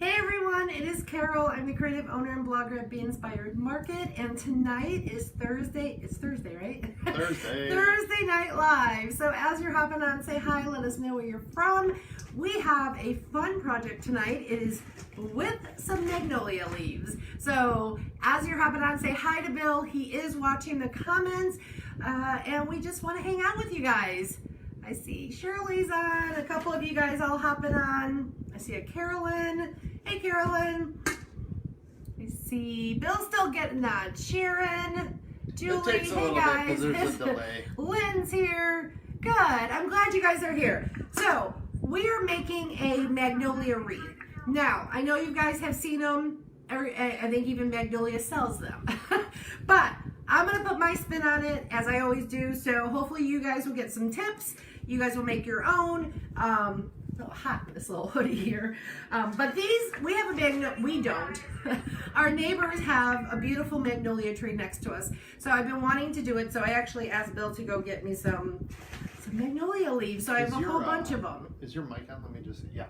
Hey everyone, it is Carol. I'm the creative owner and blogger at Be Inspired Market, and tonight is Thursday. It's Thursday, right? Thursday. Thursday Night Live. So as you're hopping on, say hi, let us know where you're from. We have a fun project tonight. It is with some magnolia leaves. So as you're hopping on, say hi to Bill. He is watching the comments, and we just want to hang out with you guys. I see Shirley's on, a couple of you guys all hopping on. I see a Carolyn. Hey Carolyn. I see Bill's still getting on. Sharon, Julie, It takes a hey little guys. bit because there's a delay. Lynn's here. Good. I'm glad you guys are here. So we are making a Magnolia Wreath. Now, I know you guys have seen them. I think even Magnolia sells them. But I'm going to put my spin on it, as I always do. So hopefully you guys will get some tips. You guys will make your own. A little hot in this little hoodie here. But these, we have a magnolia, we don't. Our neighbors have a beautiful magnolia tree next to us. So I've been wanting to do it. So I actually asked Bill to go get me some magnolia leaves. So I have a whole bunch of them. Is your mic on? Let me just, yeah.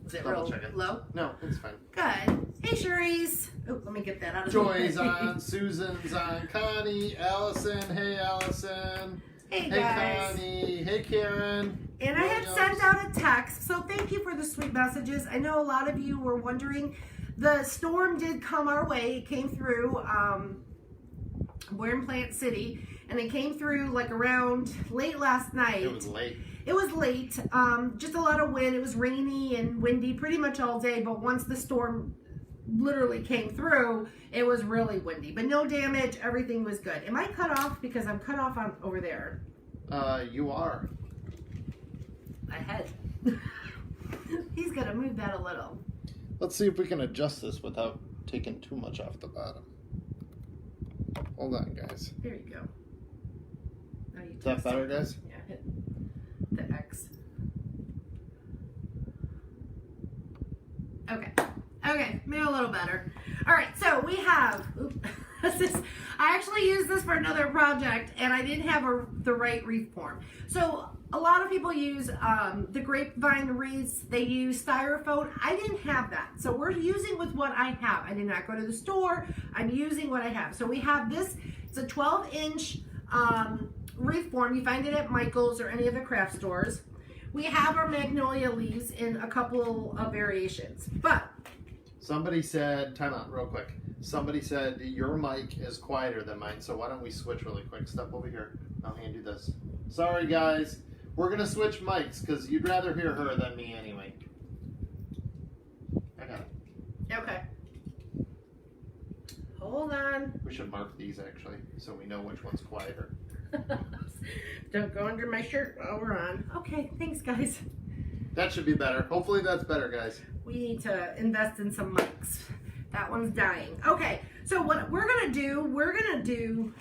Is it Double real check it. low? No, it's fine. Good. Hey, Cherise. Oh, let me get that out of Joy's the way. on, Susan's on, Connie, Allison, hey Allison. Hey, Hey guys. Connie, hey Karen. And I had sent out a text, so thank you for the sweet messages. I know a lot of you were wondering. The storm did come our way. It came through, we're in Plant City, and it came through like around late last night. It was late. It was late, just a lot of wind. It was rainy and windy pretty much all day, but once the storm literally came through, it was really windy, but no damage. Everything was good. Am I cut off? Because I'm cut off on over there. You are. Ahead. He's gonna move that a little. Let's see if we can adjust this without taking too much off the bottom. Hold on, guys. There you go. Now you Is that better, guys? Yeah, hit the X. Okay, maybe a little better. All right, so we have, I actually used this for another project, and I didn't have the right wreath form. So a lot of people use the grapevine wreaths. They use styrofoam. I didn't have that. So we're using with what I have. I did not go to the store. I'm using what I have. So we have this. It's a 12-inch wreath form. You find it at Michael's or any of the craft stores. We have our magnolia leaves in a couple of variations, but Somebody said, time out real quick. Somebody said your mic is quieter than mine, so why don't we switch really quick? Step over here. I'll hand you this. Sorry guys, we're gonna switch mics because you'd rather hear her than me anyway. I got it. okay. Hold on. We should mark these actually, so we know which one's quieter. Don't go under my shirt while we're on. Okay, thanks guys. That should be better. Hopefully that's better, guys. We need to invest in some mics. That one's dying. Okay, so what we're gonna do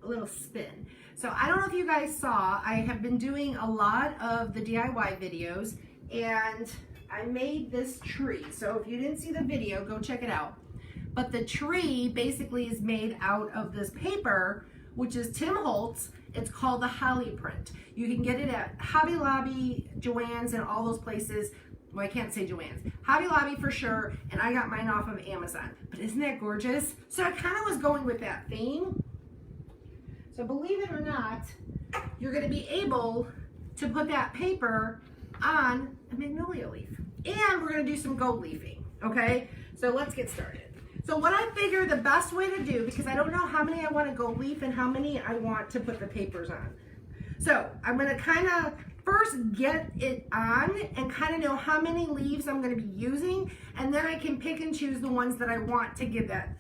a little spin. So I don't know if you guys saw, I have been doing a lot of the DIY videos, and I made this tree. So if you didn't see the video, go check it out. But the tree basically is made out of this paper, which is Tim Holtz. It's called the Holly print. You can get it at Hobby Lobby, Joann's, and all those places. Well, I can't say Joann's. Hobby Lobby for sure, and I got mine off of Amazon. But isn't that gorgeous? So I kind of was going with that theme. So believe it or not, you're gonna be able to put that paper on a magnolia leaf. And we're gonna do some gold leafing, okay? So let's get started. So what I figure the best way to do, because I don't know how many I want to go leaf and how many I want to put the papers on. So I'm going to kind of first get it on and kind of know how many leaves I'm going to be using, and then I can pick and choose the ones that I want to give that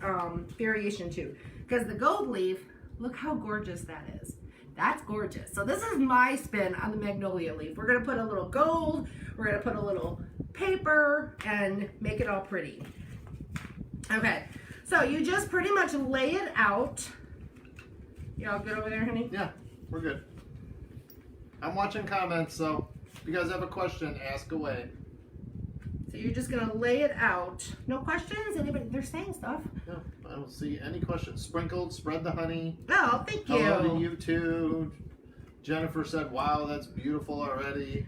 variation to. Because the gold leaf, look how gorgeous that is. That's gorgeous. So this is my spin on the magnolia leaf. We're going to put a little gold, we're going to put a little paper, and make it all pretty. Okay, so you just pretty much lay it out. You all good over there, honey? Yeah, we're good. I'm watching comments, so if you guys have a question, ask away. So you're just gonna lay it out. No questions? Anybody? They're saying stuff. No, I don't see any questions. Sprinkled, spread the honey. Oh, thank you. Hello to you too. Jennifer said, wow, that's beautiful already.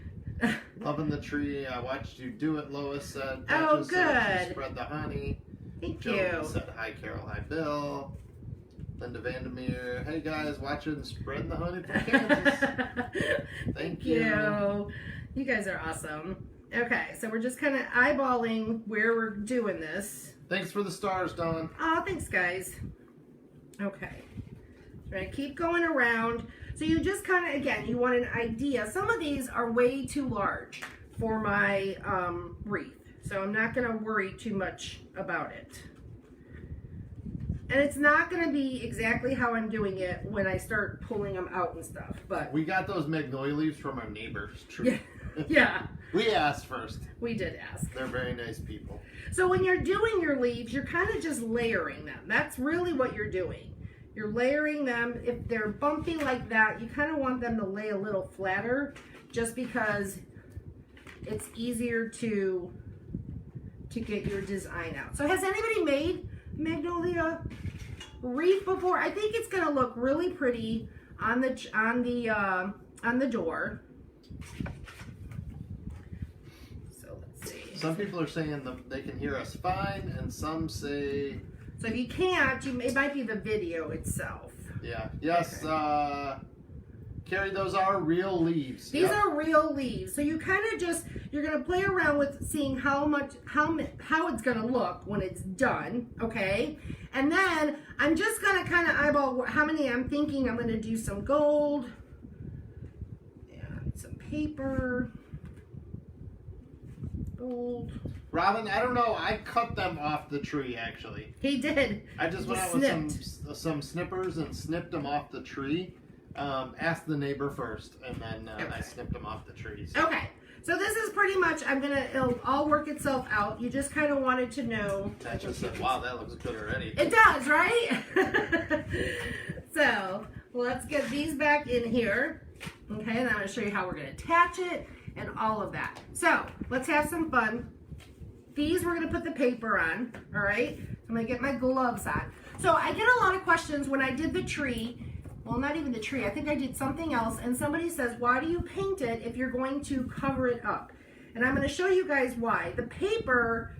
Loving the tree. I watched you do it, Lois said. Oh, Duchess said she good. spread the honey. Thank Jody you. said, hi, Carol. Hi, Bill. Linda Vandermeer. Hey, guys, watching Spreading the Honey from Kansas. Thank you. You guys are awesome. Okay, so we're just kind of eyeballing where we're doing this. Thanks for the stars, Dawn. Oh, thanks, guys. Okay. So I keep going around. So you just kind of, again, you want an idea. Some of these are way too large for my wreath. So I'm not going to worry too much about it. And it's not going to be exactly how I'm doing it when I start pulling them out and stuff. But We got those magnolia leaves from our neighbor's tree. yeah, We asked first. we did ask. They're very nice people. So when you're doing your leaves, you're kind of just layering them. That's really what you're doing. You're layering them. If they're bumpy like that, you kind of want them to lay a little flatter just because it's easier to get your design out. So has anybody made Magnolia Wreath before? I think it's going to look really pretty on the door. So let's see. Some people are saying they can hear us fine, and some say... So if you can't, it might be the video itself. Yeah. Yes, Okay. Carrie, those are real leaves. These are real leaves. So you kind of just, you're going to play around with seeing how it's going to look when it's done, okay? And then I'm just going to kind of eyeball how many I'm thinking. I'm going to do some gold and some paper. Gold. Robin, I don't know. I cut them off the tree, actually. He did. I just went out with some snippers and snipped them off the tree. Asked the neighbor first, and then I snipped them off the trees. Okay, so this is pretty much, it'll all work itself out. You just kind of wanted to know. I just said, wow, that looks good already. It does, right? So, let's get these back in here. Okay, and I'm going to show you how we're going to attach it and all of that. So, let's have some fun. These we're going to put the paper on, all right? I'm going to get my gloves on. So, I get a lot of questions when I did the tree. Well, not even the tree. I think I did something else. And somebody says, why do you paint it if you're going to cover it up? And I'm going to show you guys why. The paper,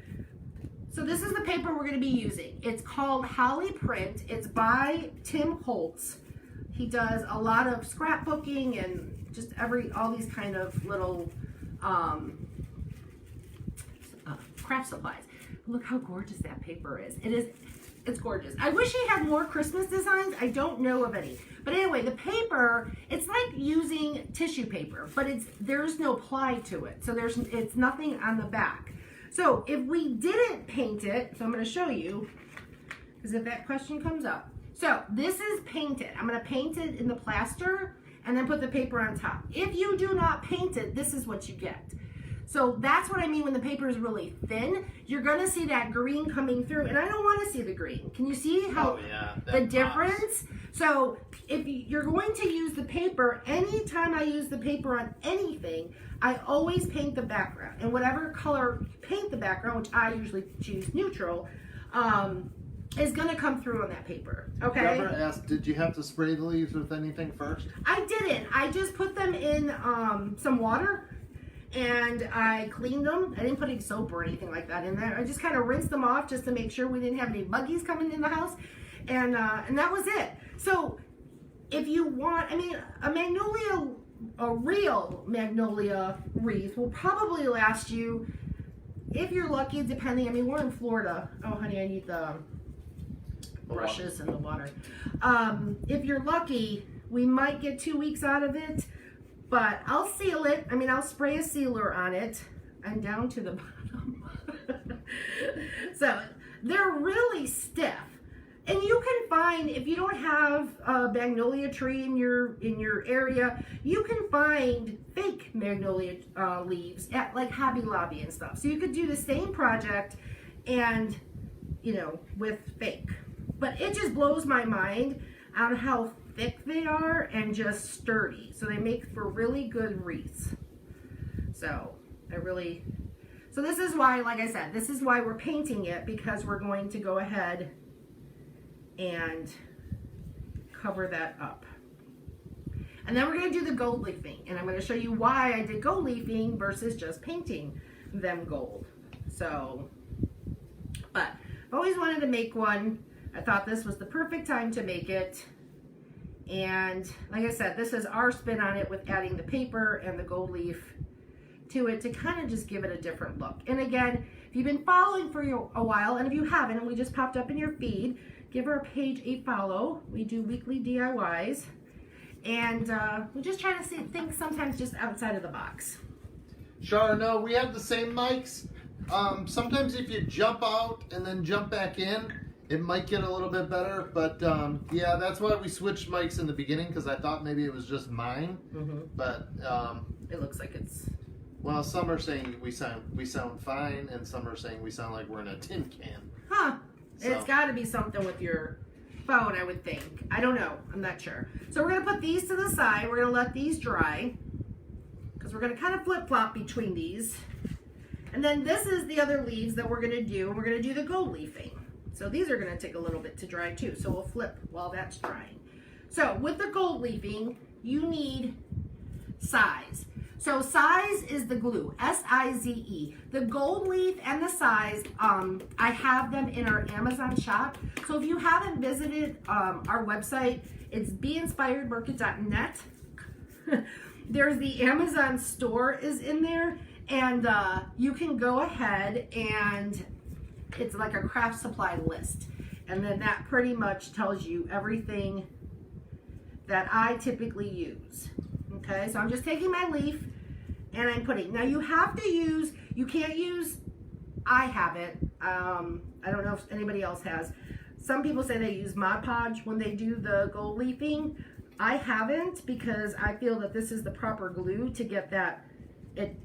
so this is the paper we're going to be using. It's called Holly Print. It's by Tim Holtz. He does a lot of scrapbooking and just all these kind of little craft supplies. Look how gorgeous that paper is. It's gorgeous. I wish he had more Christmas designs. I don't know of any. But anyway, the paper, it's like using tissue paper, but there's no ply to it. So it's nothing on the back. So if we didn't paint it, so I'm going to show you, because if that question comes up. So this is painted. I'm going to paint it in the plaster and then put the paper on top. If you do not paint it, this is what you get. So that's what I mean when the paper is really thin. You're going to see that green coming through, and I don't want to see the green. Can you see how the difference? So if you're going to use the paper, anytime I use the paper on anything, I always paint the background. And whatever color you paint the background, which I usually choose neutral, is going to come through on that paper. Okay? Deborah asked, did you have to spray the leaves with anything first? I didn't. I just put them in some water. And I cleaned them. I didn't put any soap or anything like that in there. I just kind of rinsed them off just to make sure we didn't have any buggies coming in the house. And that was it. So if you want, a real Magnolia wreath will probably last you, if you're lucky, depending, we're in Florida. Oh, honey, I need the brushes and the water. If you're lucky, we might get 2 weeks out of it. But I'll seal it. I'll spray a sealer on it. I'm down to the bottom. So they're really stiff. And you can find, if you don't have a magnolia tree in your area, you can find fake magnolia leaves at like Hobby Lobby and stuff. So you could do the same project and, with fake. But it just blows my mind on how thick they are and just sturdy. So they make for really good wreaths. So this is why, like I said, this is why we're painting it, because we're going to go ahead and cover that up. And then we're going to do the gold leafing. And I'm going to show you why I did gold leafing versus just painting them gold. So, but I've always wanted to make one. I thought this was the perfect time to make it. And like I said, this is our spin on it with adding the paper and the gold leaf to it to kind of just give it a different look. And again, if you've been following for a while, and if you haven't, and we just popped up in your feed, give our page a follow. We do weekly DIYs. And we just try to think sometimes just outside of the box. Sure, no, we have the same mics. Sometimes if you jump out and then jump back in, it might get a little bit better. But yeah, that's why we switched mics in the beginning, because I thought maybe it was just mine. But it looks like it's... Well, some are saying we sound fine, and some are saying we sound like we're in a tin can. Huh. So. It's got to be something with your phone, I would think. I don't know. I'm not sure. So we're going to put these to the side. We're going to let these dry, because we're going to kind of flip-flop between these. And then this is the other leaves that we're going to do. We're going to do the gold leafing. So these are going to take a little bit to dry too. So we'll flip while that's drying. So with the gold leafing, you need size. So size is the glue, S-I-Z-E. The gold leaf and the size, I have them in our Amazon shop. So if you haven't visited our website, it's beinspiredmarket.net. There's the Amazon store is in there, and you can go ahead and it's like a craft supply list. And then that pretty much tells you everything that I typically use. Okay, so I'm just taking my leaf and I'm putting, now you have to use, you can't use, I have it, I don't know if anybody else has. Some people say they use Mod Podge when they do the gold leafing. I haven't, because I feel that this is the proper glue to get that, it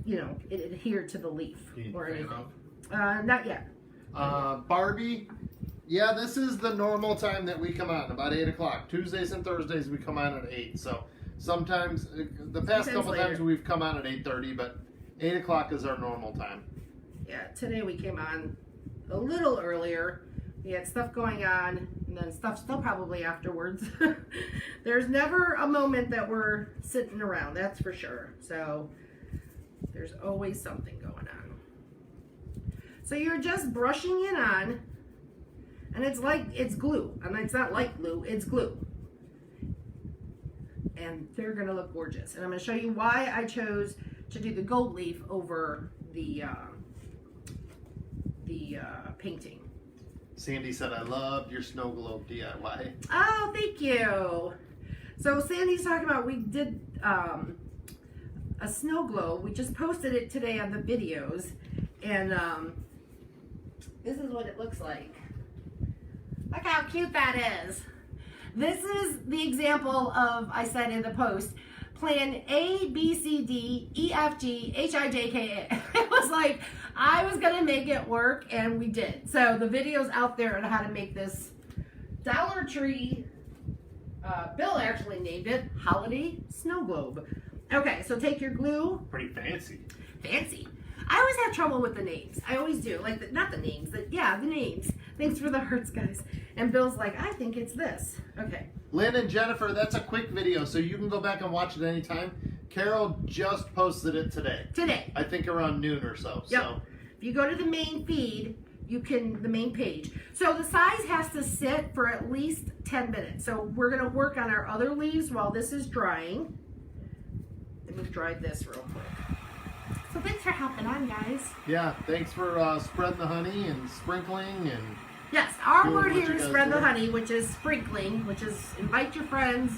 adhered to the leaf or anything. Not yet. Barbie, yeah, this is the normal time that we come on, about 8 o'clock. Tuesdays and Thursdays we come on at 8, so sometimes, the past couple times we've come on at 8:30, but 8 o'clock is our normal time. Yeah, today we came on a little earlier. We had stuff going on, and then stuff still probably afterwards. There's never a moment that we're sitting around, that's for sure. So there's always something going on. So you're just brushing it on, and it's like, it's glue. I mean, it's not like glue, it's glue. And they're gonna look gorgeous. And I'm gonna show you why I chose to do the gold leaf over the painting. Sandy said, I loved your snow globe DIY. Oh, thank you. So Sandy's talking about, we did a snow globe. We just posted it today on the videos. And this is what it looks like. Look how cute that is. This is the example of, I said in the post, plan A, B, C, D, E, F, G, H, I, J, K, A. It was like, I was gonna make it work, and we did. So the video's out there on how to make this Dollar Tree, Bill actually named it, Holiday Snow Globe. Okay, so take your glue. Pretty fancy. Fancy. I always have trouble with the names. I always do. Like, not the names, the names. Thanks for the hearts, guys. And Bill's like, I think it's this. Okay. Lynn and Jennifer, that's a quick video, so you can go back and watch it anytime. Carol just posted it today. Today. I think around noon or so. Yep. So. If you go to the main feed, you can, the main page. So the size has to sit for at least 10 minutes. So we're gonna work on our other leaves while this is drying. Let me dry this real quick. So thanks for helping on, guys. Yeah, thanks for spreading the honey and sprinkling and... Yes, our word here is spread the honey, which is sprinkling, which is invite your friends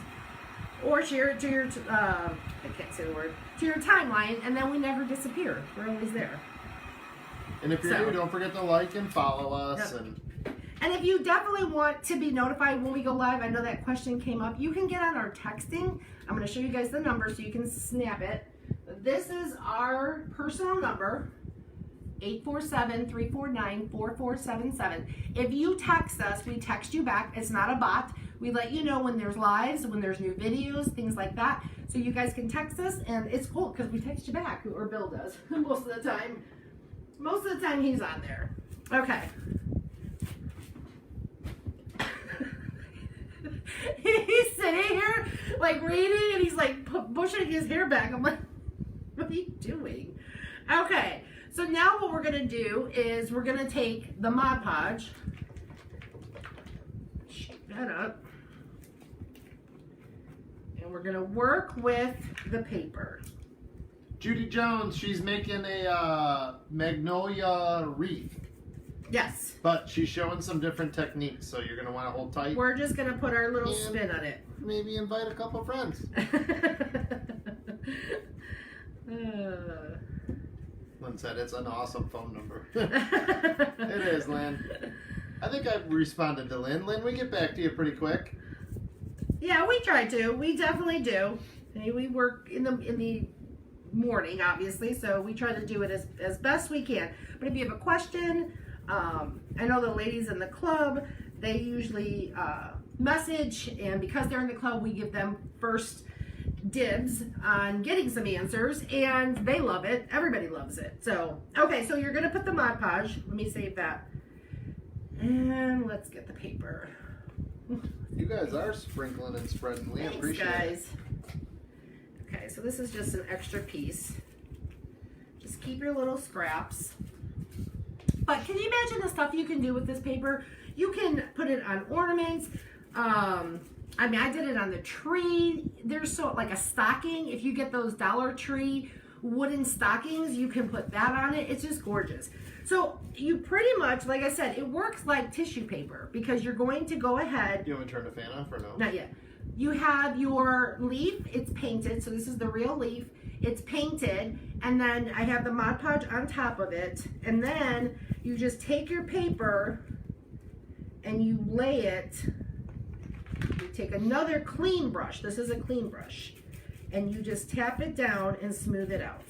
or share it to your, I can't say the word, to your timeline, and then we never disappear. We're always there. And if you're new, don't forget to like and follow us. Yep. And if you definitely want to be notified when we go live, I know that question came up, you can get on our texting. I'm going to show you guys the number so you can snap it. This is our personal number, 847-349-4477. If you text us, we text you back. It's not a bot. We let you know when there's lives, when there's new videos, things like that. So you guys can text us, and it's cool because we text you back, or Bill does most of the time. Most of the time he's on there. Okay. He's sitting here like reading and he's like pushing his hair back. I'm like, what are you doing? Okay, so now what we're gonna do is we're gonna take the Mod Podge, shake that up, and we're gonna work with the paper. Judy Jones, she's making a Magnolia Wreath. Yes. But she's showing some different techniques, so you're going to want to hold tight. We're just going to put our little spin on it. Maybe invite a couple friends. Lynn said it's an awesome phone number. It is, Lynn. I think I've responded to Lynn. Lynn, we get back to you pretty quick. Yeah, we try to. We definitely do. And we work in the morning, obviously, so we try to do it as best we can. But if you have a question, I know the ladies in the club, they usually message, and because they're in the club, we give them first dibs on getting some answers, and they love it. Everybody loves it. So, okay, so you're going to put the Mod Podge. Let me save that. And let's get the paper. You guys are sprinkling and spreading. We appreciate guys. it. Okay, so this is just an extra piece. Just keep your little scraps. But can you imagine the stuff you can do with this paper? You can put it on ornaments. I mean, I did it on the tree. There's like a stocking. If you get those Dollar Tree wooden stockings, you can put that on it. It's just gorgeous. So you pretty much, like I said, it works like tissue paper because you're going to go ahead. You want me to turn the fan off or no? Not yet. You have your leaf. It's painted. So this is the real leaf. It's painted, and then I have the Mod Podge on top of it, and then you just take your paper and you lay it. You take another clean brush. This is a clean brush, and you just tap it down and smooth it out.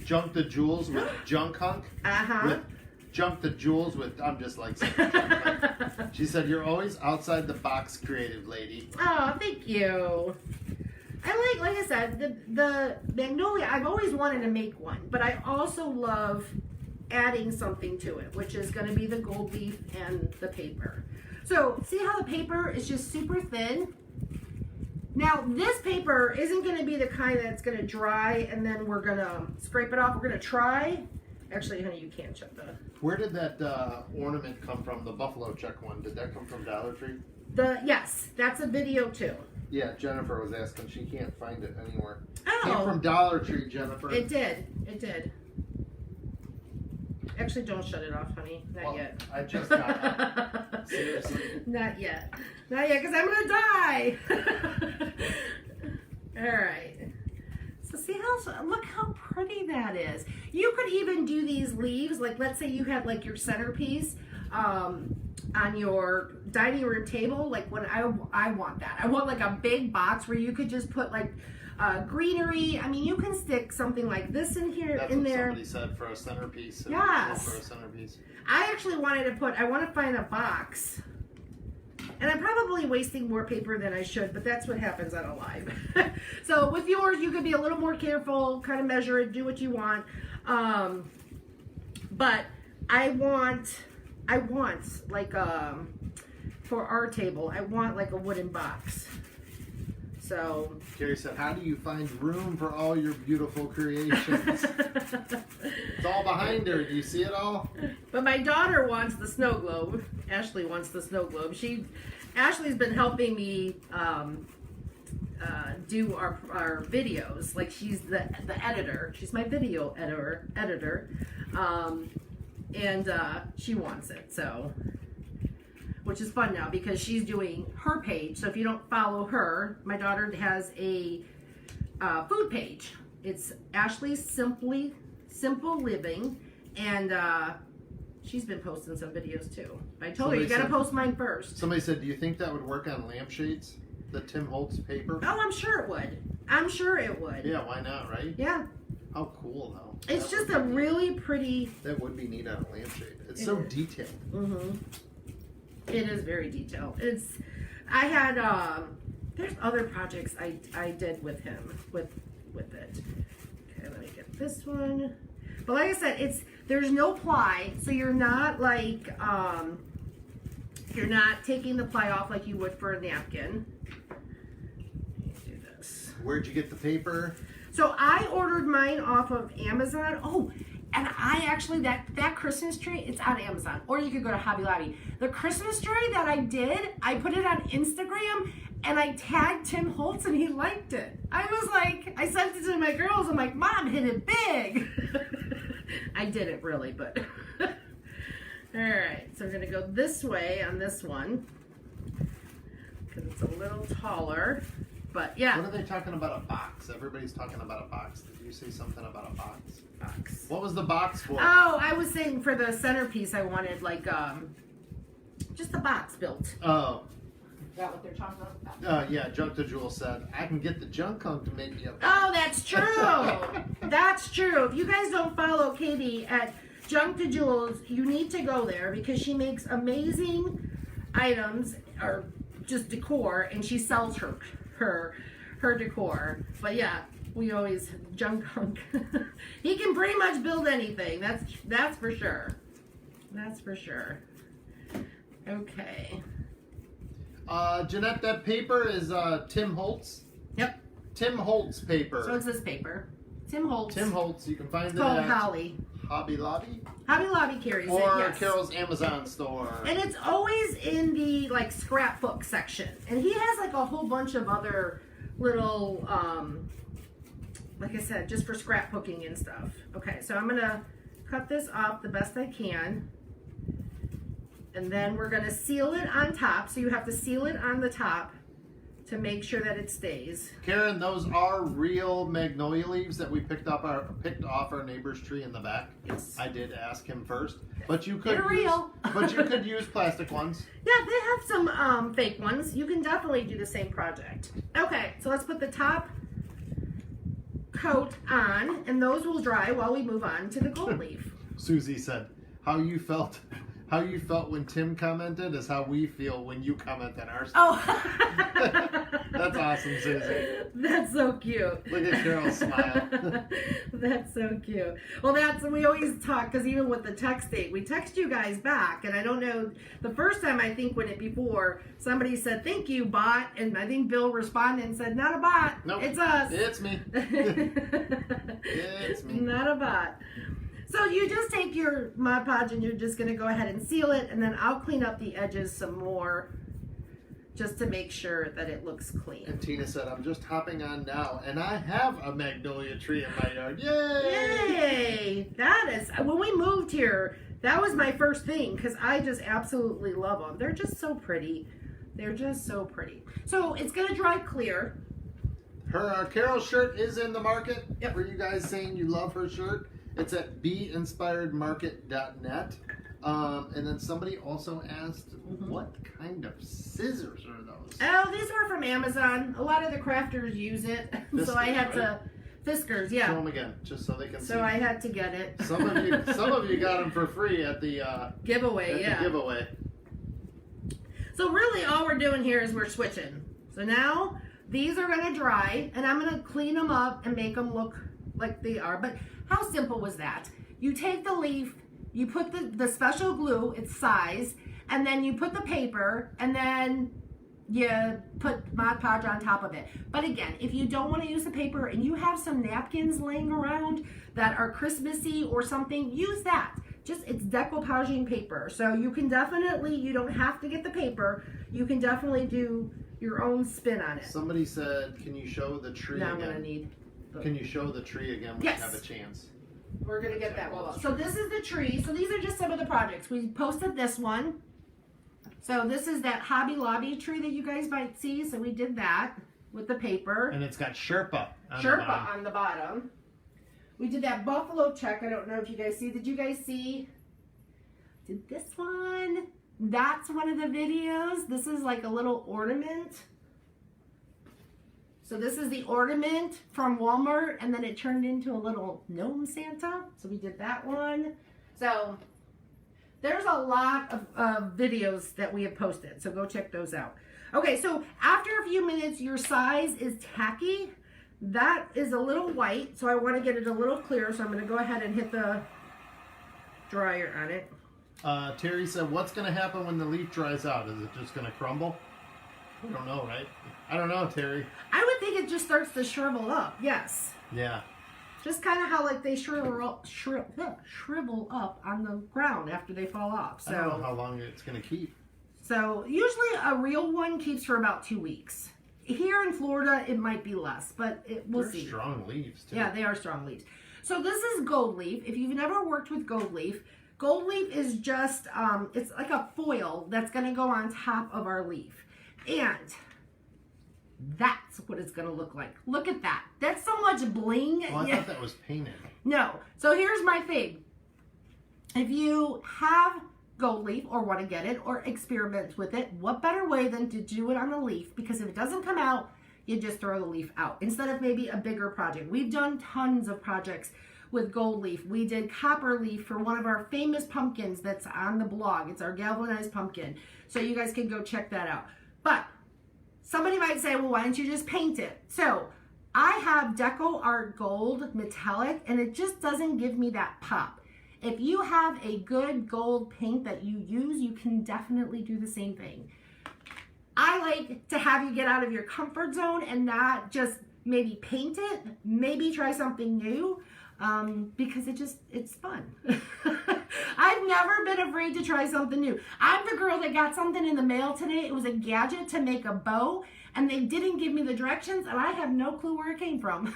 Junk the jewels with junk hunk. Junk the jewels with. I'm just like. She said, "You're always outside the box, creative lady." Oh, thank you. I like I said, the Magnolia, I've always wanted to make one, but I also love adding something to it, which is going to be the gold leaf and the paper. So see how the paper is just super thin? Now this paper isn't going to be the kind that's going to dry and then we're going to scrape it off. We're going to try. Actually, honey, you can't shut the... Where did that ornament come from, the buffalo check one? Did that come from Dollar Tree? Yes, that's a video too. Yeah, Jennifer was asking. She can't find it anywhere. Oh. Came from Dollar Tree, Jennifer. It did. It did. Actually, don't shut it off, honey. Not yet. I just got it. Seriously. Not yet. Not yet, because I'm going to die. All right. So see how, look how pretty that is. You could even do these leaves, like let's say you had like your centerpiece on your dining room table. Like when I want that. I want like a big box where you could just put like greenery. I mean, you can stick something like this in here, That's in what there. Somebody said for a centerpiece. Yes. For a centerpiece. I actually wanted to put, I want to find a box. And I'm probably wasting more paper than I should, but that's what happens on a live. So with yours, you could be a little more careful, kind of measure it, do what you want. But I want like, for our table, I want like a wooden box. So. Carrie said, how do you find room for all your beautiful creations? It's all behind her. Do you see it all? But my daughter wants the snow globe. Ashley wants the snow globe. Ashley's been helping me do our videos. Like she's the editor. She's my video editor. And she wants it. So, which is fun now because she's doing her page. So if you don't follow her, my daughter has a food page. It's Ashley's Simple Living, and she's been posting some videos too. I told her, you gotta post mine first. Somebody said, do you think that would work on lampshades? The Tim Holtz paper? Oh, I'm sure it would. I'm sure it would. Yeah, why not, right? Yeah. How cool, though. It's just a really pretty... That would be neat on a lampshade. It's so detailed. Mm-hmm. It is very detailed. I had, there's other projects I did with him, with it. Okay, let me get this one. But like I said, there's no ply, so you're not like, You're not taking the ply off like you would for a napkin. Do this. Where'd you get the paper? So I ordered mine off of Amazon. Oh, and I actually, that Christmas tree, it's on Amazon. Or you could go to Hobby Lobby. The Christmas tree that I did, I put it on Instagram and I tagged Tim Holtz and he liked it. I was like, I sent it to my girls. I'm like, Mom, hit it big. I didn't really, but. All right, so we're gonna go this way on this one because it's a little taller, but yeah. What are they talking about a box? Everybody's talking about a box. Did you say something about a box? Box. What was the box for? Oh, I was saying for the centerpiece, I wanted like just a box built. Oh. Is that what they're talking about? Yeah, Junk to Jewel said, I can get the junk hunk to make you a box. Oh, that's true. That's true. If you guys don't follow Katie at Junk to Jewels, you need to go there because she makes amazing items or just decor, and she sells her decor. But yeah, we always junk hunk. He can pretty much build anything. That's for sure. That's for sure. Okay. Jeanette, that paper is Tim Holtz. Yep. Tim Holtz paper. So it's this paper. Tim Holtz. Tim Holtz. You can find It's it called at Holly. Hobby Lobby Hobby Lobby carries it, or yes. Carol's Amazon store. And it's always in the like scrapbook section. And he has like a whole bunch of other little, like I said, just for scrapbooking and stuff. Okay, so I'm gonna cut this off the best I can. And then we're gonna seal it on top. So you have to seal it on the top to make sure that it stays. Karen, those are real magnolia leaves that we picked off our neighbor's tree in the back. Yes. I did ask him first, but you could They're real. but you could use plastic ones. Yeah, they have some fake ones. You can definitely do the same project. Okay, so let's put the top coat on, and those will dry while we move on to the gold leaf. Susie said, "How you felt when Tim commented is how we feel when you comment on our stuff." Oh, That's awesome, Susie. That's so cute. Look at Carol's smile. That's so cute. Well, we always talk because even with the texting, we text you guys back, and I don't know. The first time I think before somebody said thank you bot, and I think Bill responded and said not a bot. Nope. It's us. It's me. It's me. Not a bot. So you just take your Mod Podge and you're just going to go ahead and seal it, and then I'll clean up the edges some more just to make sure that it looks clean. And Tina said, I'm just hopping on now, and I have a magnolia tree in my yard. Yay! Yay! That is, when we moved here, that was my first thing because I just absolutely love them. They're just so pretty. They're just so pretty. So it's going to dry clear. Her Carol's shirt is in the market. Yep. For you guys saying you love her shirt. It's at beinspiredmarket.net. And then somebody also asked, what kind of scissors are those? Oh, these were from Amazon. A lot of the crafters use it. Fiskars, so I had to, right? Fiskars, yeah. Show them again, just so they can see. So I had to get it. Some of you got them for free at the giveaway, the giveaway. So really all we're doing here is we're switching. So now these are going to dry, and I'm going to clean them up and make them look like they are. But how simple was that? You take the leaf, you put the special glue, its size, and then you put the paper, and then you put Mod Podge on top of it. But again, if you don't want to use the paper and you have some napkins laying around that are Christmassy or something, use that. It's decoupaging paper. So you can definitely, you don't have to get the paper. You can definitely do your own spin on it. Somebody said, can you show the tree Now again? I'm going to need... Can you show the tree again when Yes. you have a chance? We're going to get that one. So this is the tree. So these are just some of the projects. We posted this one. So this is that Hobby Lobby tree that you guys might see. So we did that with the paper. And it's got Sherpa on Sherpa the bottom. on the bottom. We did that buffalo check. I don't know if you guys see. Did you guys see? Did this one? That's one of the videos. This is like a little ornament. So this is the ornament from Walmart, and then it turned into a little gnome Santa. So we did that one. So there's a lot of videos that we have posted. So go check those out. Okay, so after a few minutes, your size is tacky. That is a little white, so I want to get it a little clear. So I'm going to go ahead and hit the dryer on it. Terry said, what's going to happen when the leaf dries out? Is it just going to crumble? I don't know, right? I don't know, Terry. I would think it just starts to shrivel up, yes. Yeah. Just kind of how like they shrivel up on the ground after they fall off. So I don't know how long it's going to keep. So usually a real one keeps for about 2 weeks. Here in Florida, it might be less, but we'll see. They're strong leaves, too. Yeah, they are strong leaves. So this is gold leaf. If you've never worked with gold leaf is just, it's like a foil that's going to go on top of our leaf. And that's what it's going to look like. Look at that. That's so much bling. Oh, I thought that was painted. No. So here's my thing. If you have gold leaf or want to get it or experiment with it, what better way than to do it on a leaf? Because if it doesn't come out, you just throw the leaf out instead of maybe a bigger project. We've done tons of projects with gold leaf. We did copper leaf for one of our famous pumpkins that's on the blog. It's our galvanized pumpkin. So you guys can go check that out. But somebody might say, well, why don't you just paint it? So I have Deco Art Gold Metallic, and it just doesn't give me that pop. If you have a good gold paint that you use, you can definitely do the same thing. I like to have you get out of your comfort zone and not just maybe paint it, maybe try something new, because it's fun. I've never been afraid to try something new. I'm the girl that got something in the mail today. It was a gadget to make a bow, and they didn't give me the directions, and I have no clue where it came from.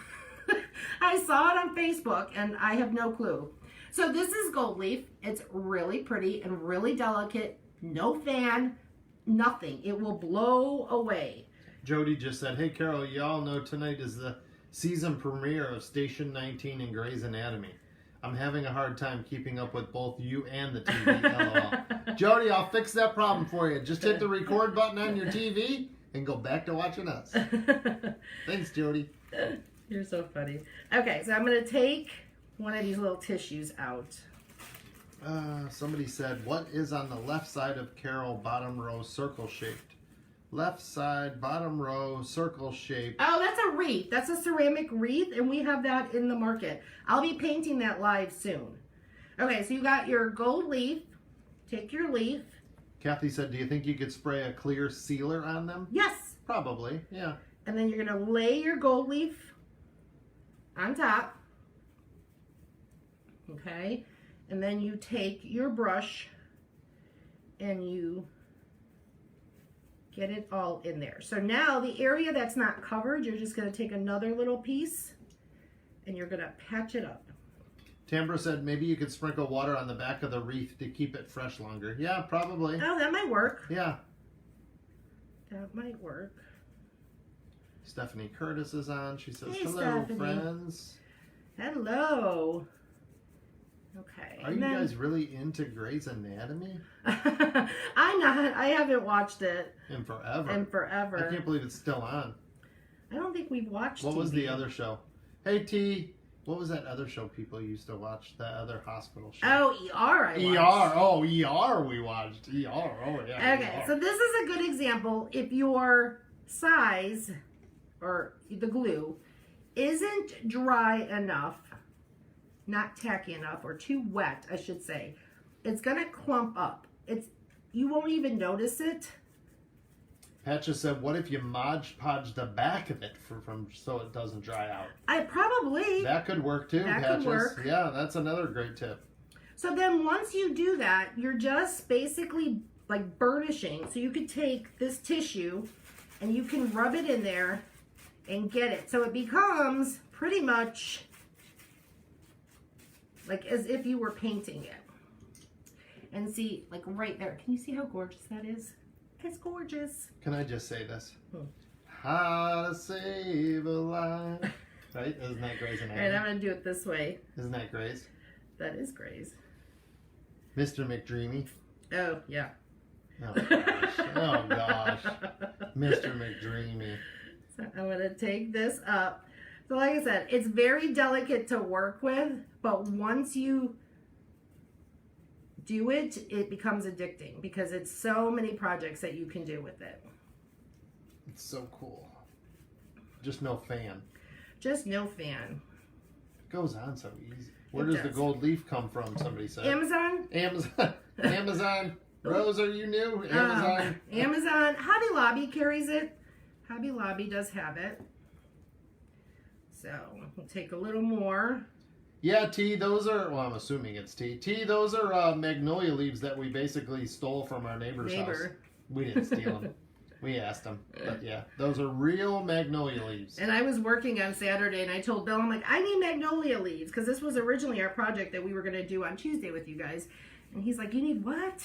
I saw it on Facebook, and I have no clue. So this is gold leaf. It's really pretty and really delicate. No fan, nothing. It will blow away. Jody just said, hey, Carol, y'all know tonight is the season premiere of Station 19 in Grey's Anatomy. I'm having a hard time keeping up with both you and the TV, LOL. Jody, I'll fix that problem for you. Just hit the record button on your TV and go back to watching us. Thanks, Jody. You're so funny. Okay, so I'm going to take one of these little tissues out. Somebody said, what is on the left side of Carol, bottom row, circle shaped? Left side, bottom row, circle shaped. Oh, that's a wreath. That's a ceramic wreath, and we have that in the market. I'll be painting that live soon. Okay, so you got your gold leaf. Take your leaf. Kathy said, do you think you could spray a clear sealer on them? Yes. Probably, yeah. And then you're going to lay your gold leaf on top. Okay, and then you take your brush and you get it all in there. So now the area that's not covered, you're just going to take another little piece and you're going to patch it up. Tambra said maybe you could sprinkle water on the back of the wreath to keep it fresh longer. Yeah, probably. Oh, that might work. Yeah. That might work. Stephanie Curtis is on. She says, hey, hello, Stephanie. friends. Hello. Okay. Are you guys really into Grey's Anatomy? I'm not. I haven't watched it. In forever. I can't believe it's still on. I don't think we've watched What TV. was the other show? Hey, T. What was that other show people used to watch? That other hospital show? Oh, ER I watched. ER. Oh, ER we watched. ER. Oh, yeah. Okay, ER. so this is a good example. If your size, or the glue, isn't dry enough, not tacky enough, or too wet, I should say, it's going to clump up. You won't even notice it. Pat just said, what if you Mod Podge the back of it from so it doesn't dry out? That could work too, That Patches. could work. Yeah, that's another great tip. So then once you do that, you're just basically like burnishing. So you could take this tissue and you can rub it in there and get it. So it becomes pretty much like as if you were painting it. And see, like right there. Can you see how gorgeous that is? It's gorgeous. Can I just say this? How to save a life. Right? Isn't that Grey's Anatomy? All right, I'm going to do it this way. Isn't that Grey's? That is Grey's. Mr. McDreamy. Oh, yeah. Oh, gosh. Oh, gosh. Mr. McDreamy. So I'm going to take this up. So like I said, it's very delicate to work with, but once you do it, it becomes addicting because it's so many projects that you can do with it. It's so cool. Just no fan. Just no fan. It goes on so easy. Where does the gold leaf come from, somebody said? Amazon? Amazon. Amazon. Rose, are you new? Amazon. Amazon. Hobby Lobby carries it. Hobby Lobby does have it. So we'll take a little more. Yeah, T, those are, well, I'm assuming it's T. T, those are magnolia leaves that we basically stole from our neighbor's house. We didn't steal them. We asked them. But yeah, those are real magnolia leaves. And I was working on Saturday and I told Bill, I'm like, I need magnolia leaves because this was originally our project that we were going to do on Tuesday with you guys. And he's like, you need what?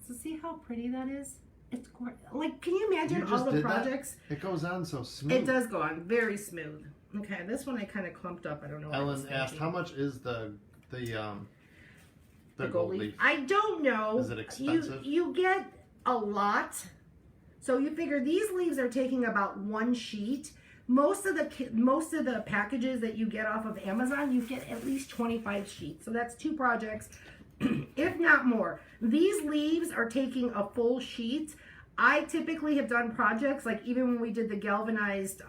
So see how pretty that is? It's gorgeous. Like, can you imagine all the projects? That? It goes on so smooth. It does go on very smooth. Okay, this one I kind of clumped up. I don't know. Ellen asked, how much is the gold leaf? I don't know. Is it expensive? You get a lot. So you figure these leaves are taking about 1 sheet. Most of the packages that you get off of Amazon, you get at least 25 sheets. So that's 2 projects, if not more. These leaves are taking a full sheet. I typically have done projects like even when we did the galvanized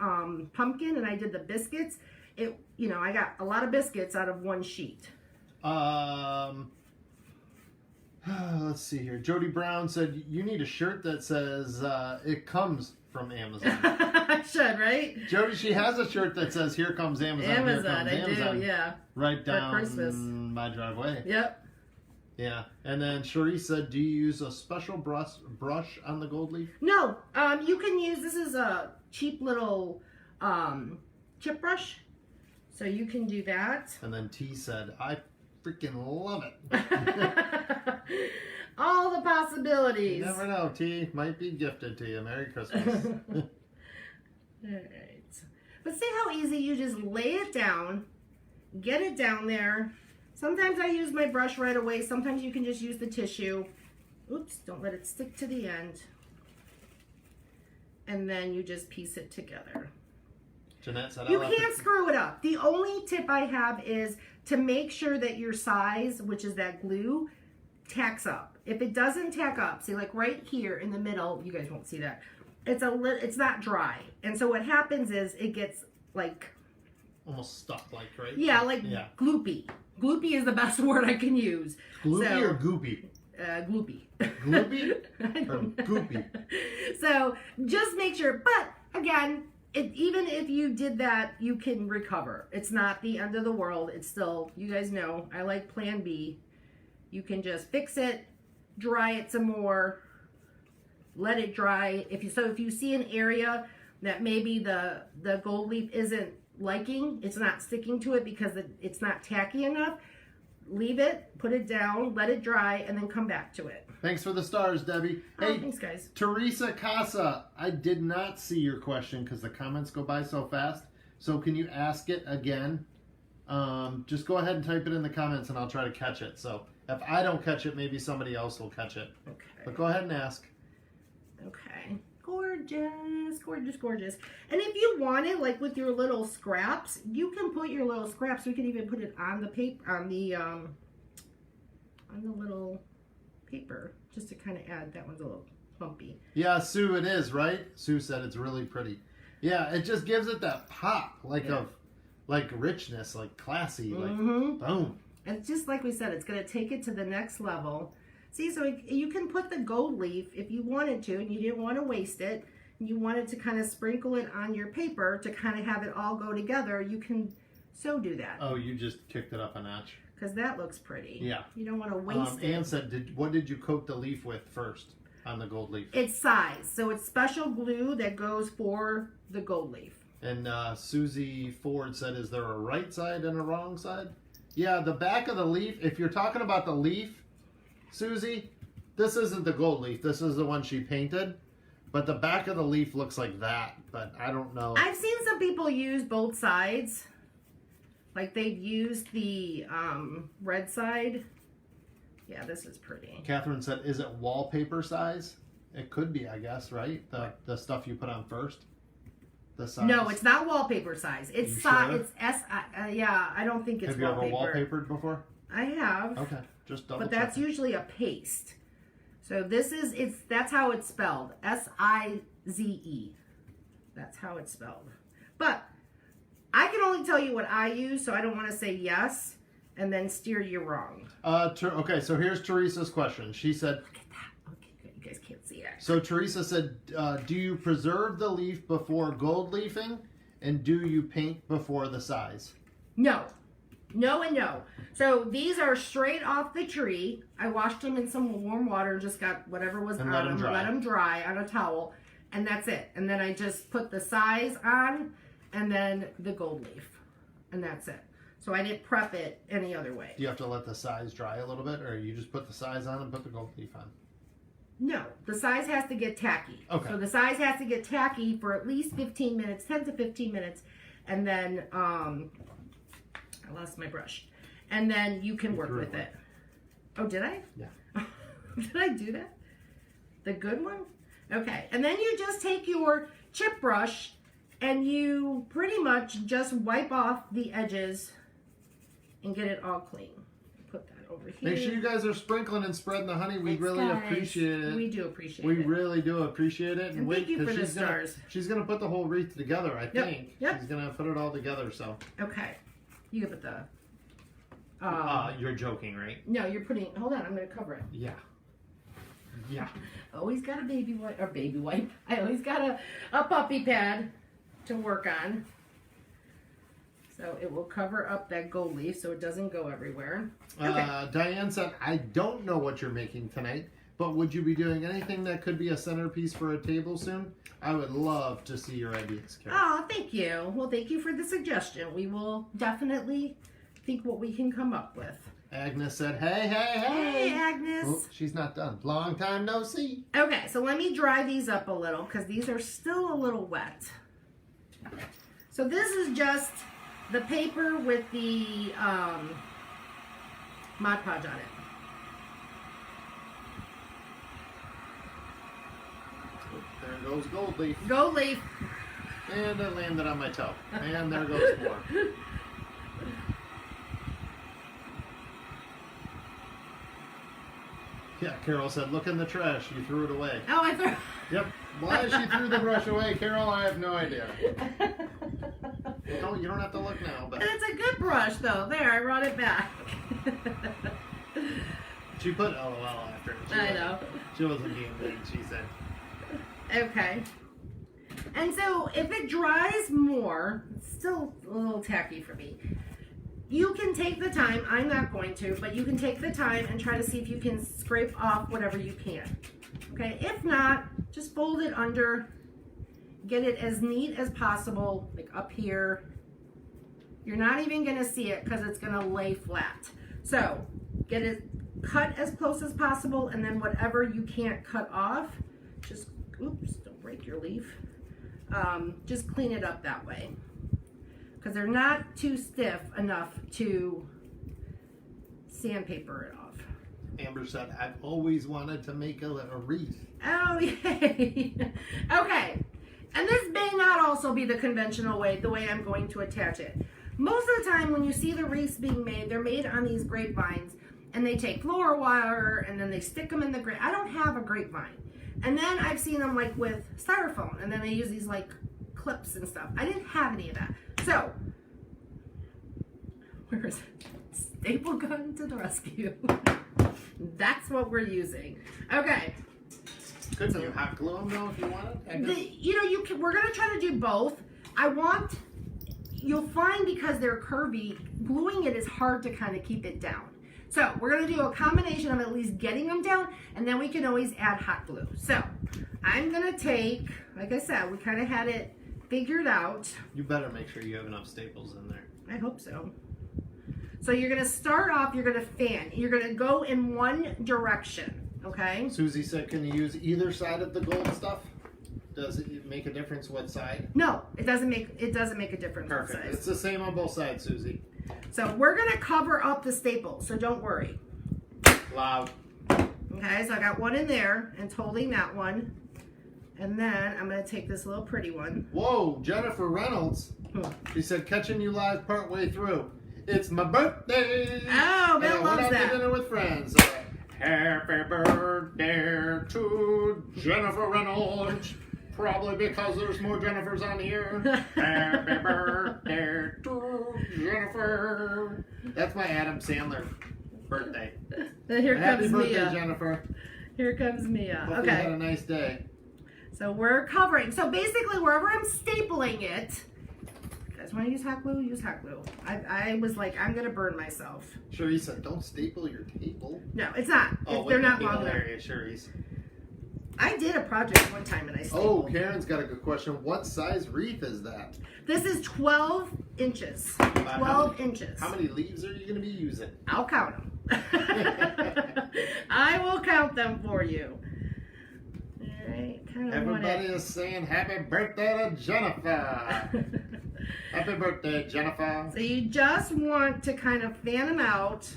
pumpkin and I did the biscuits, I got a lot of biscuits out of 1 sheet. Let's see here. Jody Brown said you need a shirt that says it comes from Amazon. I should, right? Jody, she has a shirt that says here comes Amazon. Amazon, here comes Amazon. I do, yeah. Right down for Christmas. my driveway. Yep. Yeah, and then Cherie said, do you use a special brush on the gold leaf? No, you can use, this is a cheap little chip brush, so you can do that. And then T said, I freaking love it. All the possibilities. You never know, T. Might be gifted to you. Merry Christmas. All right. But see how easy you just lay it down, get it down there. Sometimes I use my brush right away. Sometimes you can just use the tissue. Oops, don't let it stick to the end. And then you just piece it together. Jeanette said, you can't screw it up. The only tip I have is to make sure that your size, which is that glue, tacks up. If it doesn't tack up, see like right here in the middle, you guys won't see that. It's not dry. And so what happens is it gets like almost stuck, like, right? Yeah, like gloopy. Gloopy is the best word I can use. Gloopy or goopy? Gloopy. Gloopy or goopy? So just make sure. But again, even if you did that, you can recover. It's not the end of the world. It's still, you guys know, I like plan B. You can just fix it, dry it some more, let it dry. If you see an area that maybe the gold leaf isn't liking, it's not sticking to it because it's not tacky enough, leave it, put it down, let it dry, and then come back to it. Thanks for the stars, Debbie. Hey, thanks, guys. Teresa Casa, I did not see your question because the comments go by so fast. So can you ask it again? Just go ahead and type it in the comments and I'll try to catch it. So if I don't catch it, maybe somebody else will catch it. Okay. But go ahead and ask. Okay. Gorgeous, gorgeous, gorgeous. And if you want it, like with your little scraps, you can put your little scraps. We can even put it on the paper, on the little paper, just to kind of add. That one's a little bumpy. Yeah, Sue, it is, right? Sue said it's really pretty. Yeah, it just gives it that pop, like richness, like classy, like boom. And just like we said, it's going to take it to the next level. See, so you can put the gold leaf if you wanted to, and you didn't want to waste it, and you wanted to kind of sprinkle it on your paper to kind of have it all go together, you can so do that. Oh, you just kicked it up a notch. Because that looks pretty. Yeah. You don't want to waste it. Ann said, what did you coat the leaf with first on the gold leaf? It's size. So it's special glue that goes for the gold leaf. And Susie Ford said, is there a right side and a wrong side? Yeah, the back of the leaf, if you're talking about the leaf, Susie, this isn't the gold leaf. This is the one she painted. But the back of the leaf looks like that. But I don't know. I've seen some people use both sides. Like they've used the red side. Yeah, this is pretty. Catherine said, is it wallpaper size? It could be, I guess, right? The stuff you put on first? The size? No, it's not wallpaper size. It's size. Sure? It's yeah, I don't think it's wallpaper. Have you ever wallpapered before? I have. Okay, just double But that's usually a paste. So this is, that's how it's spelled. S-I-Z-E. That's how it's spelled. But I can only tell you what I use, so I don't want to say yes. and then steer you wrong. Okay, so here's Teresa's question. She said, Look at that. Okay, good. You guys can't see it. so Teresa said, do you preserve the leaf before gold leafing? And do you paint before the size? No. No and no. So these are straight off the tree. I washed them in some warm water and just got whatever was on them. Let them dry on a towel. And that's it. And then I just put the size on and then the gold leaf. And that's it. So I didn't prep it any other way. Do you have to let the size dry a little bit? Or you just put the size on and put the gold leaf on? No. The size has to get tacky. Okay. So the size has to get tacky for at least 15 minutes, 10 to 15 minutes. And then, I lost my brush. And then you can work with it. Oh, did I? Yeah. Did I do that? The good one? Okay. And then you just take your chip brush and you pretty much just wipe off the edges and get it all clean. Put that over here. Make sure you guys are sprinkling and spreading the honey. We really appreciate it. We do appreciate it. We really do appreciate it. And thank you for the stars. She's going to put the whole wreath together, I think. Yep. She's going to put it all together, so. Okay. You can put the... you're joking, right? No, you're putting... Hold on, I'm going to cover it. Yeah. Yeah. Always got a baby wipe, or baby wipe. I always got a puppy pad to work on. So it will cover up that gold leaf so it doesn't go everywhere. Okay. Diane said, I don't know what you're making tonight, but would you be doing anything that could be a centerpiece for a table soon? I would love to see your ideas, Carol. Oh, thank you. Well, thank you for the suggestion. We will definitely think what we can come up with. Agnes said, hey, hey, hey. Hey, Agnes. Oh, she's not done. Long time no see. Okay, so let me dry these up a little because these are still a little wet. So this is just the paper with the Mod Podge on it. There goes gold leaf. Gold leaf. And it landed on my toe. And there goes more. Yeah, Carol said, look in the trash. You threw it away. Oh, I threw... Yep. Why she threw the brush away, Carol, I have no idea. No, you don't have to look now. But It's a good brush, though. There, I brought it back. she put LOL after it. I know. She wasn't being mean, she said. Okay. And so, if it dries more, it's still a little tacky for me. You can take the time, I'm not going to, but you can take the time and try to see if you can scrape off whatever you can. Okay, if not, just fold it under, get it as neat as possible, like up here. You're not even gonna see it because it's gonna lay flat. So, get it cut as close as possible, and then whatever you can't cut off, just, oops, don't break your leaf. Just clean it up that way. Because they're not too stiff enough to sandpaper it off. Amber said, I've always wanted to make a wreath. Oh, yay. Okay. And this may not also be the conventional way, the way I'm going to attach it. Most of the time when you see the wreaths being made, they're made on these grapevines. And they take floral wire and then they stick them in the grape. I don't have a grapevine. And then I've seen them like with styrofoam. And then they use these like clips and stuff. I didn't have any of that. So, where is it? Staple gun to the rescue. That's what we're using. Okay. Couldn't you hot glue them though if you wanted? We're gonna try to do both. You'll find because they're curvy, gluing it is hard to kind of keep it down. So we're gonna do a combination of at least getting them down, and then we can always add hot glue. So I'm gonna take, like I said, we kind of had it figured out. You better make sure you have enough staples in there. I hope so. So you're gonna start off, you're gonna fan. You're gonna go in one direction, okay? Susie said, can you use either side of the gold stuff? Does it make a difference what side? No, it doesn't make a difference. Perfect. What size. It's the same on both sides, Susie. So we're gonna cover up the staples, so don't worry. Loud. Okay, so I got one in there, and it's holding that one. And then I'm gonna take this little pretty one. Whoa, Jennifer Reynolds. She said, catching you live partway through. It's my birthday. Oh, Bill loves went out that. to dinner with friends. Happy birthday to Jennifer Reynolds. Probably because there's more Jennifers on here. Happy birthday to Jennifer. That's my Adam Sandler birthday. Here Happy comes birthday, Mia. Jennifer. Here comes Mia. Hope you had a nice day. So we're covering. So basically, wherever I'm stapling it, you guys want to use hot glue? Use hot glue. I was like, I'm gonna burn myself. Charisse, don't staple your table. No, it's not. Oh, They're not long enough. hilarious, Charisse. I did a project one time and I stapled. Oh, Karen's got a good question. What size wreath is that? This is 12 inches. 12 inches. How many leaves are you going to be using? I'll count them. I will count them for you. All right. Everybody is saying happy birthday to Jennifer. Happy birthday, Jennifer. So you just want to kind of fan them out.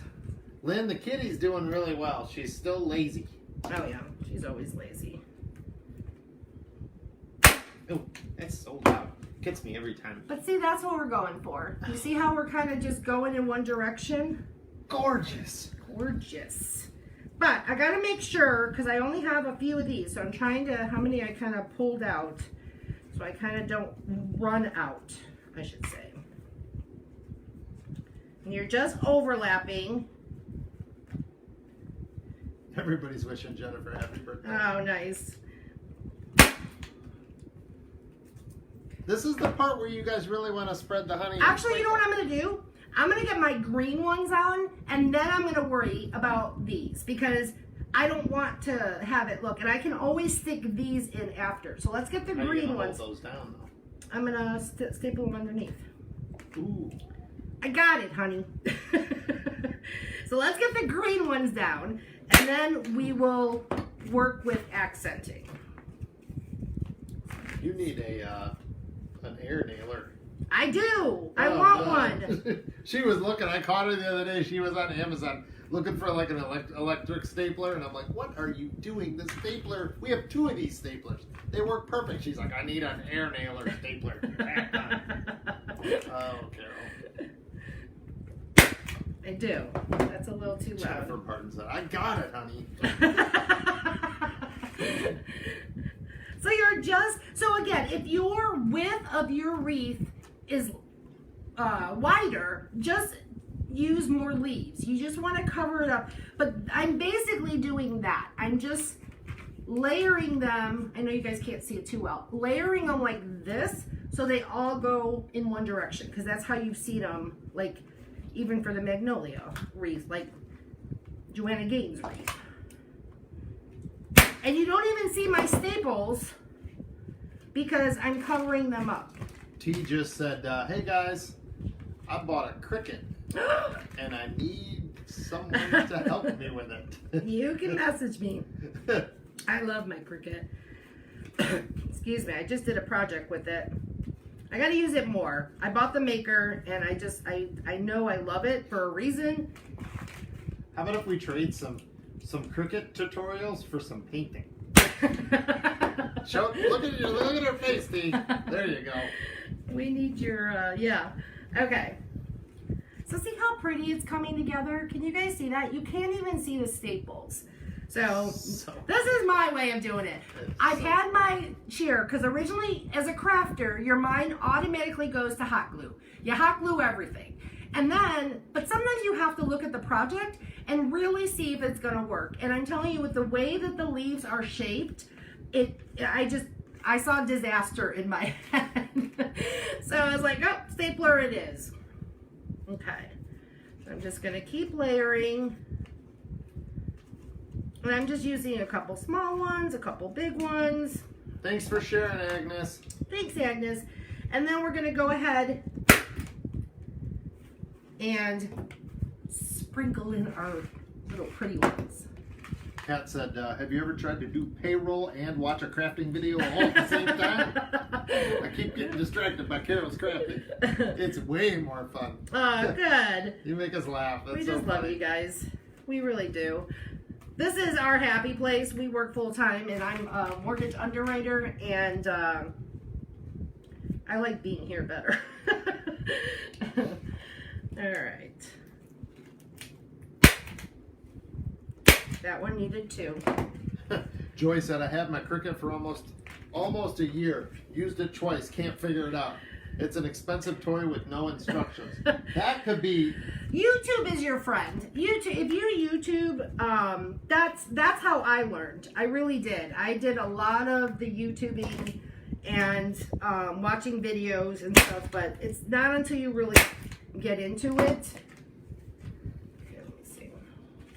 Lynn, the kitty's doing really well. She's still lazy. Oh yeah, she's always lazy. Oh, that's so loud. Gets me every time. But see, that's what we're going for. You see how we're kind of just going in one direction? Gorgeous. Gorgeous. But I gotta make sure, because I only have a few of these, so I'm trying to, how many I kind of pulled out, so I kind of don't run out, I should say. And you're just overlapping. Everybody's wishing Jennifer happy birthday. Oh, nice. This is the part where you guys really want to spread the honey. Actually, you know what I'm going to do? I'm going to get my green ones on, and then I'm going to worry about these, because I don't want to have it look, and I can always stick these in after. So let's get the How green you gonna ones. hold those down, though? I'm going to staple them underneath. Ooh. I got it, honey. So let's get the green ones down, and then we will work with accenting. You need an air nailer. I do. I Oh, want God. one. She was looking. I caught her the other day. She was on Amazon looking for like an electric stapler, and I'm like, "What are you doing? The stapler. We have 2 of these staplers. They work perfect." She's like, "I need an air nailer stapler." Oh, Carol. I do. That's a little too Jennifer loud. pardons that. I got it, honey. So you're just, so again, if your width of your wreath is wider, just use more leaves. You just want to cover it up. But I'm basically doing that. I'm just layering them. I know you guys can't see it too well. Layering them like this so they all go in one direction, because that's how you've seen them, like even for the Magnolia wreath, like Joanna Gaines wreath. And you don't even see my staples because I'm covering them up. T just said, "Hey guys, I bought a Cricut and I need someone to help me with it." You can message me. I love my Cricut. Excuse me, I just did a project with it. I gotta use it more. I bought the maker and I know I love it for a reason. How about if we trade some Cricut tutorials for some painting? Look at her face, T. There you go. We need your yeah. Okay. So see how pretty it's coming together? Can you guys see that? You can't even see the staples. So this is my way of doing it. I've had my cheer, because originally as a crafter, your mind automatically goes to hot glue. You hot glue everything. And then, but sometimes you have to look at the project and really see if it's gonna work. And I'm telling you, with the way that the leaves are shaped, I saw disaster in my head. So I was like, oh, stapler it is. Okay, so I'm just gonna keep layering. And I'm just using a couple small ones, a couple big ones. Thanks for sharing, Agnes. Thanks, Agnes. And then we're gonna go ahead and sprinkle in our little pretty ones. Kat said, "Have you ever tried to do payroll and watch a crafting video all at the same time?" I keep getting distracted by Carol's crafting. It's way more fun. Oh, good. You make us laugh. That's We so just funny. love you guys. We really do. This is our happy place. We work full time, and I'm a mortgage underwriter, and I like being here better. All right. That one needed 2. Joy said, "I had my Cricut for almost almost a year. Used it twice. Can't figure it out. It's an expensive toy with no instructions. That could be... YouTube is your friend. YouTube, if you YouTube, that's how I learned. I really did. I did a lot of the YouTubing and watching videos and stuff, but it's not until you really get into it. Okay, let me see.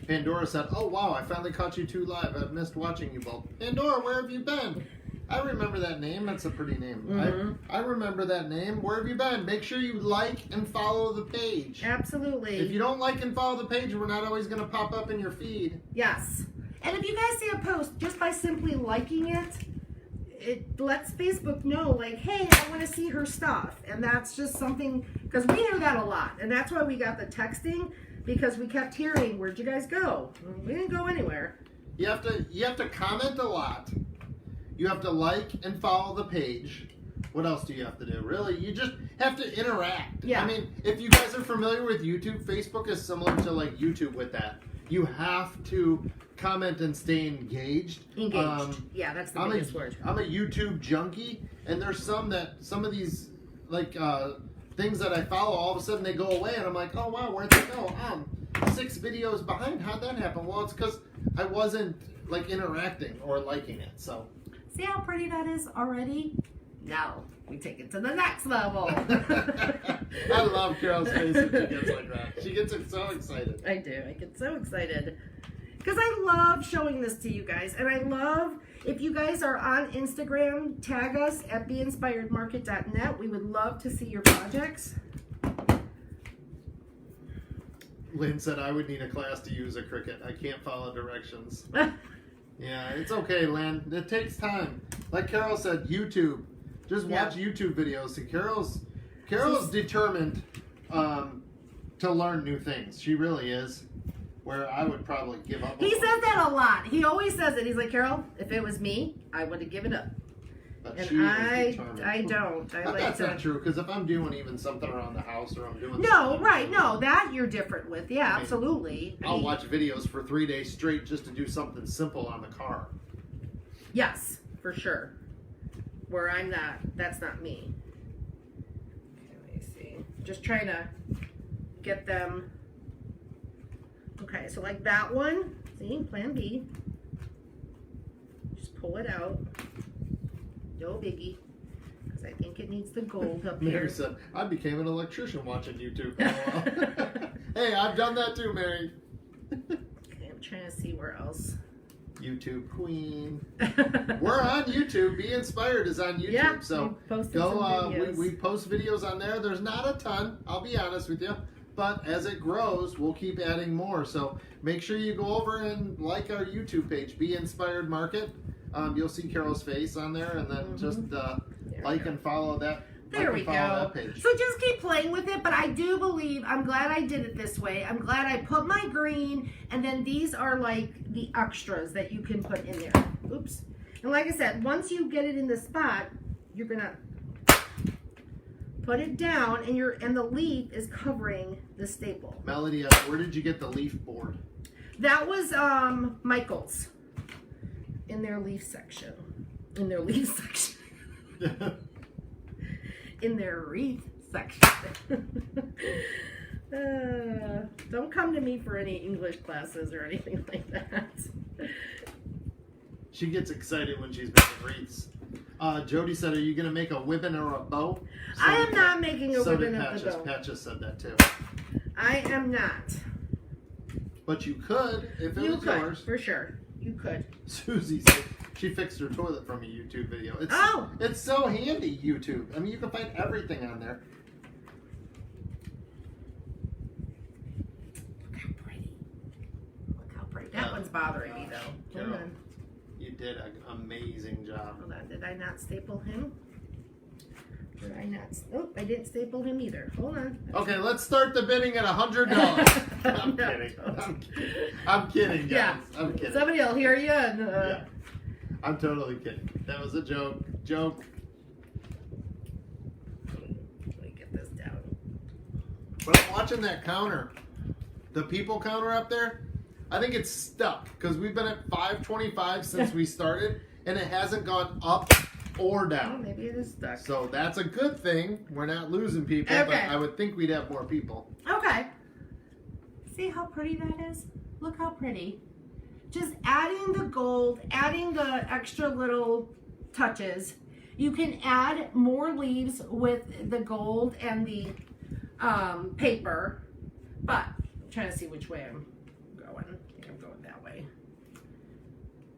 Pandora said, "Oh wow, I finally caught you two live. I've missed watching you both." Pandora, where have you been? I remember that name. That's a pretty name. Mm-hmm. I remember that name. Where have you been? Make sure you like and follow the page. Absolutely. If you don't like and follow the page, we're not always going to pop up in your feed. Yes. And if you guys see a post, just by simply liking it, it lets Facebook know, like, hey, I want to see her stuff. And that's just something, because we hear that a lot. And that's why we got the texting, because we kept hearing, where'd you guys go? We didn't go anywhere. You have to comment a lot. You have to like and follow the page. What else do you have to do? Really, you just have to interact. Yeah. I mean, if you guys are familiar with YouTube, Facebook is similar to like YouTube with that. You have to comment and stay engaged. Engaged. Yeah, that's the biggest word. I'm a YouTube junkie, and there's some of these like things that I follow, all of a sudden they go away, and I'm like, oh wow, where'd they go? 6 videos behind. How'd that happen? Well, it's because I wasn't like interacting or liking it. So. See how pretty that is already? Now we take it to the next level. I love Carol's face when she gets like that. She gets so excited. I do. I get so excited. Because I love showing this to you guys. And I love, if you guys are on Instagram, tag us at beinspiredmarket.net. We would love to see your projects. Lynn said I would need a class to use a Cricut. I can't follow directions. Yeah, it's okay, Lynn. It takes time. Like Carol said, YouTube. Just watch YouTube videos. See, Carol's determined to learn new things. She really is. Where I would probably give up. He says that a lot. He always says it. He's like, Carol, if it was me, I would have given up. But and she is I determined. don't. That's not true, because if I'm doing even something around the house or I'm doing that you're different with. Yeah, I mean, absolutely. I'll watch videos for 3 days straight just to do something simple on the car. Yes, for sure. Where I'm not, that's not me. Okay, let me see. Just trying to get them. Okay, so like that one. See, plan B. Just pull it out. No biggie, because I think it needs the gold up Mary here. said, I became an electrician watching YouTube for a while. Hey, I've done that too, Mary. Okay, I'm trying to see where else. YouTube queen. We're on YouTube. Be Inspired is on YouTube. Yeah, so we post videos on there. There's not a ton, I'll be honest with you. But as it grows, we'll keep adding more. So make sure you go over and like our YouTube page, Be Inspired Market. You'll see Carol's face on there, and then just like and follow that. There we go. So just keep playing with it, but I do believe, I'm glad I did it this way. I'm glad I put my green, and then these are like the extras that you can put in there. Oops. And like I said, once you get it in the spot, you're gonna put it down, and the leaf is covering the staple. Melody, where did you get the leaf board? That was Michael's. In their leaf section. In their leaf section. In their wreath section. Don't come to me for any English classes or anything like that. She gets excited when she's making wreaths. Jody said, are you going to make a ribbon or a bow? I am not making a ribbon or a bow. Patches said that too. I am not. But you could if it was yours. For sure. You could. Susie said she fixed her toilet from a YouTube video. It's so handy, YouTube. I mean, you can find everything on there. Look how pretty. Look how pretty. That one's bothering me, though. Carol, you did an amazing job. Hold on. Did I not staple him? Did I not? Oh, I didn't staple him either. Hold on. Okay, let's start the bidding at $100. I'm kidding. I'm kidding, guys. Yeah. I'm kidding. Somebody will hear you. And, yeah. I'm totally kidding. That was a joke. Joke. Let me get this down. But I'm watching that counter. The people counter up there, I think it's stuck because we've been at 525 since we started, and it hasn't gone up or Oh, down. maybe it is stuck. So that's a good thing. We're not losing people, but Okay. I would think we'd have more people. Okay. See how pretty that is? Look how pretty. Just adding the gold, adding the extra little touches. You can add more leaves with the gold and the paper, but I'm trying to see which way I'm going. I think I'm going that way.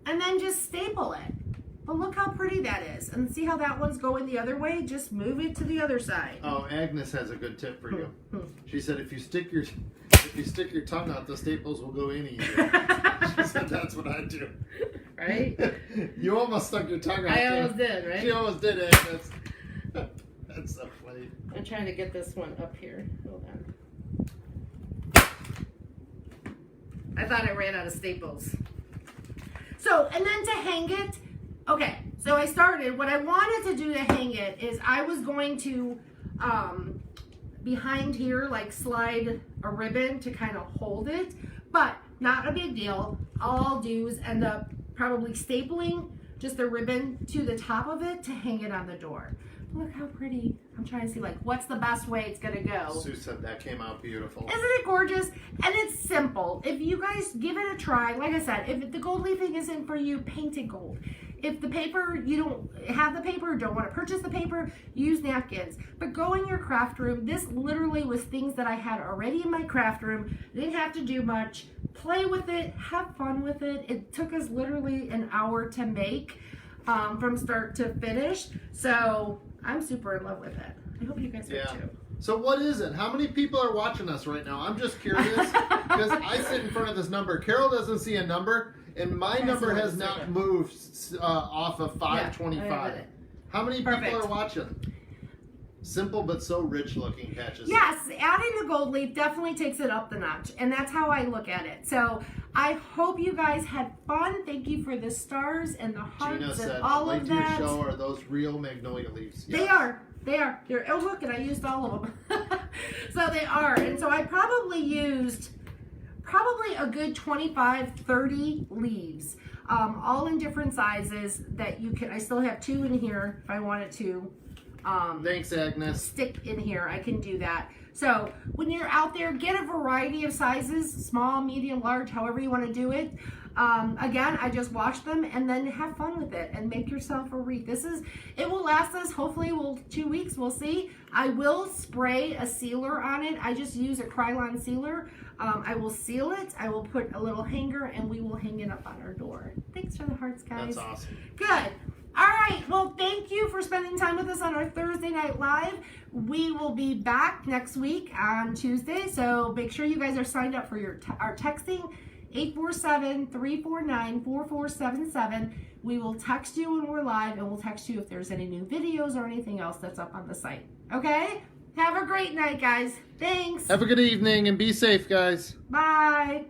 And then just staple it. But look how pretty that is. And see how that one's going the other way? Just move it to the other side. Oh, Agnes has a good tip for you. She said if you stick your tongue out, the staples will go in easier. She said that's what I do. Right? You almost stuck your tongue out. I almost did, right? She almost did, Agnes. That's so funny. I'm trying to get this one up here. Hold on. I thought I ran out of staples. So, and then to hang it, okay, so I started, what I wanted to do to hang it is I was going to, behind here, like slide a ribbon to kind of hold it, but not a big deal. All I'll do is end up probably stapling just a ribbon to the top of it to hang it on the door. Look how pretty. I'm trying to see, like, what's the best way it's gonna go. Sue said that came out beautiful. Isn't it gorgeous? And it's simple. If you guys give it a try, like I said, if the gold leafing isn't for you, paint it gold. If the paper, you don't have the paper, don't want to purchase the paper, use napkins. But go in your craft room. This literally was things that I had already in my craft room. Didn't have to do much. Play with it, have fun with it. It took us literally an hour to make from start to finish. So I'm super in love with it. I hope you guys are too. So what is it? How many people are watching us right now? I'm just curious because I sit in front of this number. Carol doesn't see a number, and my number has not moved off of 525. Yeah, How many people are watching? Simple but so rich looking patches. Yes, adding the gold leaf definitely takes it up the notch, and that's how I look at it. So I hope you guys had fun. Thank you for the stars and the hearts Gina said, and all of that. Your show are those real magnolia leaves. Yes. They are. They are. Oh, look, and I used all of them. So they are. And so I probably used a good 25, 30 leaves, all in different sizes that you can. I still have 2 in here if I wanted to. Thanks, Agnes. Stick in here. I can do that. So when you're out there, get a variety of sizes, small, medium, large, however you want to do it. Again, I just wash them and then have fun with it and make yourself a wreath. It will last us, hopefully, 2 weeks. We'll see. I will spray a sealer on it. I just use a Krylon sealer. I will seal it. I will put a little hanger and we will hang it up on our door. Thanks for the hearts, guys. That's awesome. Good. All right. Well, thank you for spending time with us on our Thursday Night Live. We will be back next week on Tuesday. So make sure you guys are signed up for our texting. 847-349-4477. We will text you when we're live, and we'll text you if there's any new videos or anything else that's up on the site. Okay? Have a great night, guys. Thanks. Have a good evening and be safe, guys. Bye.